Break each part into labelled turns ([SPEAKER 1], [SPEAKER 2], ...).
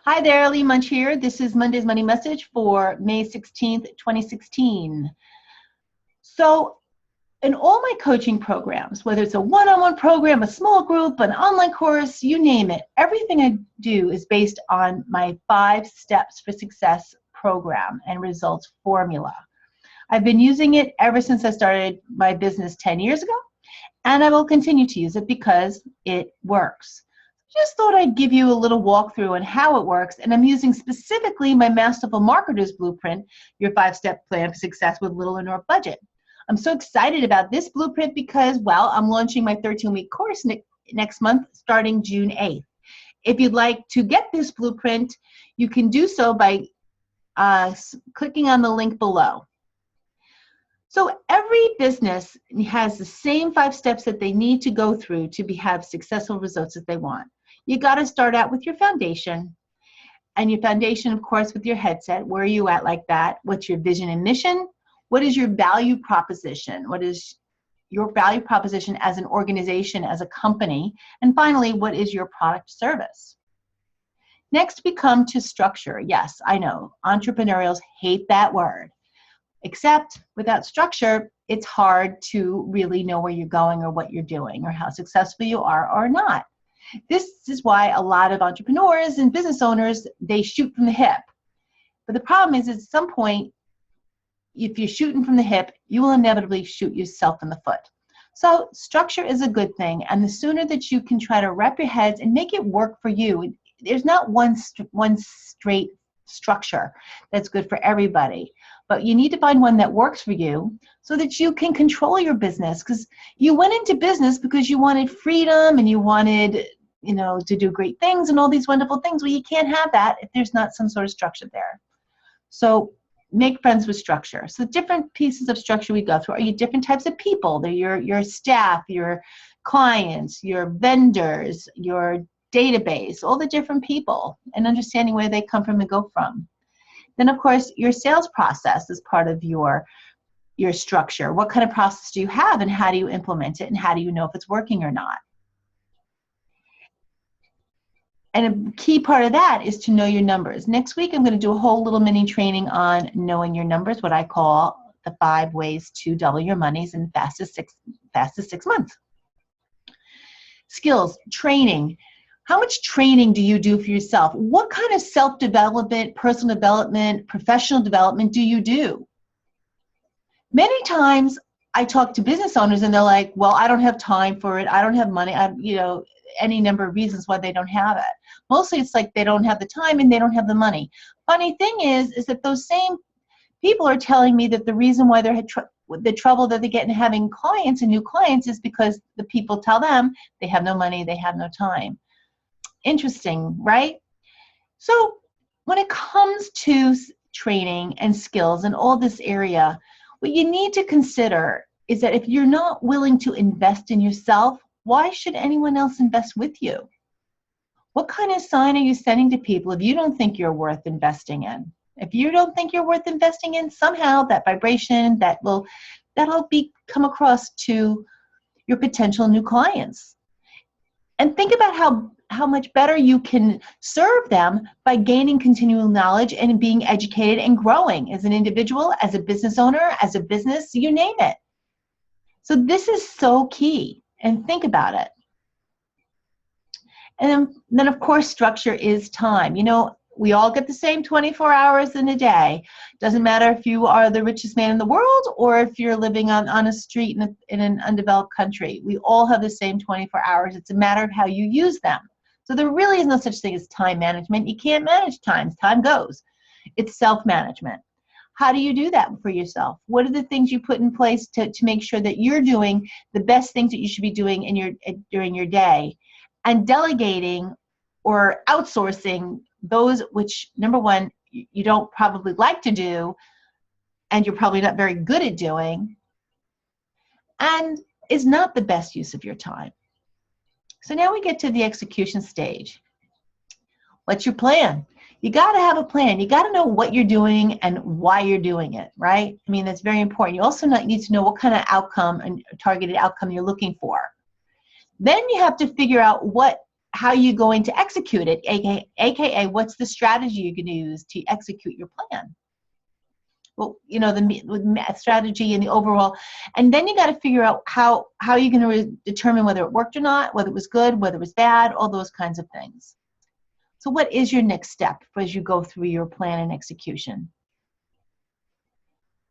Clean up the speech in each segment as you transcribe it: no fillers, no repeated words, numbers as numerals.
[SPEAKER 1] Hi there, Lee Munch here. This is Monday's Money Message for May 16th, 2016. So in all my coaching programs, whether it's a one-on-one program, a small group, an online course, you name it, everything I do is based on my 5 Steps for Success program and results formula. I've been using it ever since I started my business 10 years ago, and I will continue to use it because it works. Just thought I'd give you a little walkthrough on how it works, and I'm using specifically my Masterful Marketer's Blueprint, your 5-step plan for success with little or no budget. I'm so excited about this blueprint because, well, I'm launching my 13-week course next month starting June 8th. If you'd like to get this blueprint, you can do so by clicking on the link below. So every business has the same 5 steps that they need to go through to have successful results that they want. You got to start out with your foundation, and your foundation, of course, with your headset. Where are you at like that? What's your vision and mission? What is your value proposition? What is your value proposition as an organization, as a company? And finally, what is your product service? Next, we come to structure. Yes, I know, entrepreneurials hate that word. Except without structure, it's hard to really know where you're going or what you're doing or how successful you are or not. This is why a lot of entrepreneurs and business owners, they shoot from the hip. But the problem is at some point, if you're shooting from the hip, you will inevitably shoot yourself in the foot. So structure is a good thing. And the sooner that you can try to wrap your heads and make it work for you, there's not one straight structure that's good for everybody. But you need to find one that works for you so that you can control your business, because you went into business because you wanted freedom and you wanted, to do great things and all these wonderful things. Well, you can't have that if there's not some sort of structure there. So make friends with structure. So different pieces of structure we go through are your different types of people. They're your staff, your clients, your vendors, your database, all the different people, and understanding where they come from and go from. Then, of course, your sales process is part of your structure. What kind of process do you have, and how do you implement it, and how do you know if it's working or not? And a key part of that is to know your numbers. Next week, I'm going to do a whole little mini training on knowing your numbers, what I call the 5 ways to double your monies in fastest 6 months. Skills, training. How much training do you do for yourself? What kind of self-development, personal development, professional development do you do? Many times I talk to business owners and they're like, well, I don't have time for it. I don't have money. Any number of reasons why they don't have it. Mostly it's like they don't have the time and they don't have the money. Funny thing is that those same people are telling me that the reason why they're the trouble that they get in having clients and new clients is because the people tell them they have no money, they have no time. Interesting, right? So when it comes to training and skills and all this area, what you need to consider is that if you're not willing to invest in yourself, why should anyone else invest with you? What kind of sign are you sending to people if you don't think you're worth investing in? If you don't think you're worth investing in, somehow that vibration that'll come across to your potential new clients. And think about how much better you can serve them by gaining continual knowledge and being educated and growing as an individual, as a business owner, as a business, you name it. So this is so key, and think about it. And then of course, structure is time. We all get the same 24 hours in a day. Doesn't matter if you are the richest man in the world or if you're living on a street in an undeveloped country. We all have the same 24 hours. It's a matter of how you use them. So there really is no such thing as time management. You can't manage time. Time goes. It's self-management. How do you do that for yourself? What are the things you put in place to make sure that you're doing the best things that you should be doing during your day, and delegating or outsourcing those which, number one, you don't probably like to do and you're probably not very good at doing, and is not the best use of your time. So now we get to the execution stage. What's your plan? You got to have a plan. You got to know what you're doing and why you're doing it, right? I mean, that's very important. You also need to know what kind of outcome and targeted outcome you're looking for. Then you have to figure out what how you're going to execute it, aka what's the strategy you're going to use to execute your plan. Well, you know, the strategy and the overall, and then you got to figure out how you're going to determine whether it worked or not, whether it was good, whether it was bad, all those kinds of things. So what is your next step as you go through your plan and execution?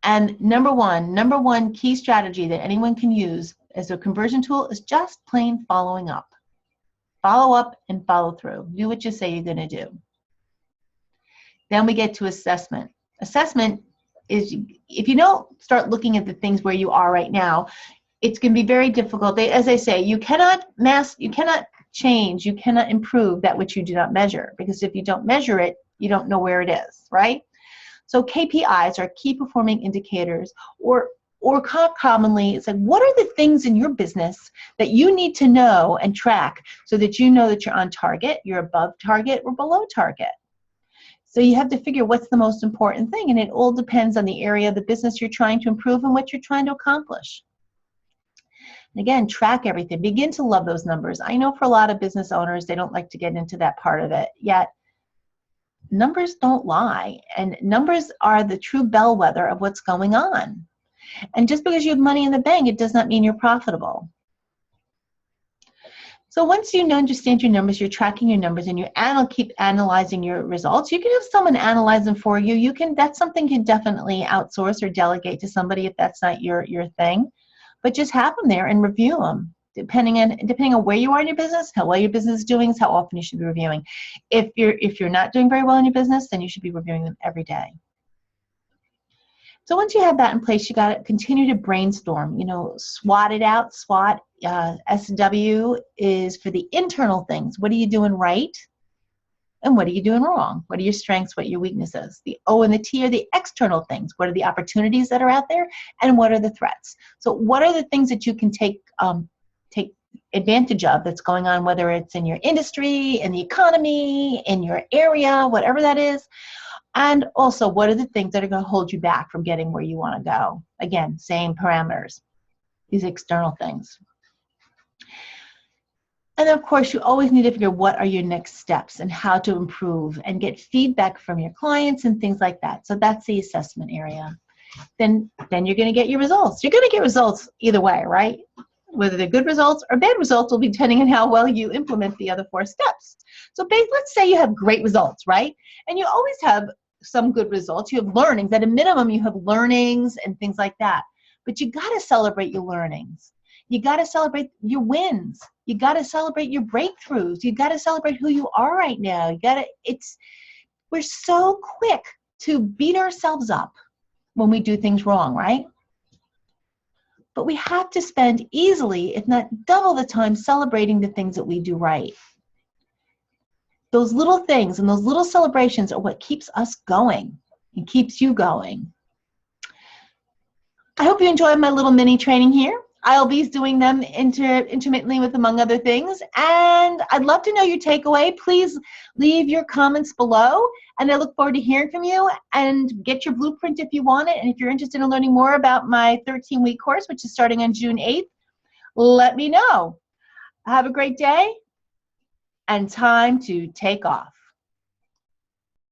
[SPEAKER 1] And number one key strategy that anyone can use as a conversion tool is just plain following up. Follow up and follow through. Do what you say you're going to do. Then we get to assessment. Assessment is, if you don't start looking at the things where you are right now, it's going to be very difficult. As I say, you cannot change, you cannot improve that which you do not measure, because if you don't measure it, you don't know where it is, right? So KPIs are key performing indicators, or commonly, it's like, what are the things in your business that you need to know and track so that you know that you're on target, you're above target, or below target? So you have to figure what's the most important thing, and it all depends on the area of the business you're trying to improve and what you're trying to accomplish. And again, track everything. Begin to love those numbers. I know for a lot of business owners, they don't like to get into that part of it, yet numbers don't lie, and numbers are the true bellwether of what's going on. And just because you have money in the bank, it does not mean you're profitable. So once you understand your numbers, you're tracking your numbers, and you keep analyzing your results, you can have someone analyze them for you. That's something you can definitely outsource or delegate to somebody if that's not your thing. But just have them there and review them. Depending on where you are in your business, how well your business is doing, is how often you should be reviewing. If you're not doing very well in your business, then you should be reviewing them every day. So once you have that in place, you got to continue to brainstorm. You know, SWOT it out. SWOT, SW is for the internal things. What are you doing right? And what are you doing wrong? What are your strengths? What are your weaknesses? The O and the T are the external things. What are the opportunities that are out there? And what are the threats? So what are the things that you can take advantage of that's going on, whether it's in your industry, in the economy, in your area, whatever that is? And also, what are the things that are going to hold you back from getting where you want to go? Again, same parameters, these external things. And then, of course, you always need to figure what are your next steps and how to improve and get feedback from your clients and things like that. So that's the assessment area. Then you're going to get your results. You're going to get results either way, right? Whether they're good results or bad results will be depending on how well you implement the other 4 steps. So let's say you have great results, right? And you always have some good results. You have learnings. At a minimum, you have learnings and things like that. But you got to celebrate your learnings. You got to celebrate your wins. You got to celebrate your breakthroughs. You got to celebrate who you are right now. We're so quick to beat ourselves up when we do things wrong, right? But we have to spend easily, if not double the time, celebrating the things that we do right. Those little things and those little celebrations are what keeps us going and keeps you going. I hope you enjoyed my little mini training here. I'll be doing them intermittently with, among other things. And I'd love to know your takeaway. Please leave your comments below. And I look forward to hearing from you, and get your blueprint if you want it. And if you're interested in learning more about my 13-week course, which is starting on June 8th, let me know. Have a great day and time to take off.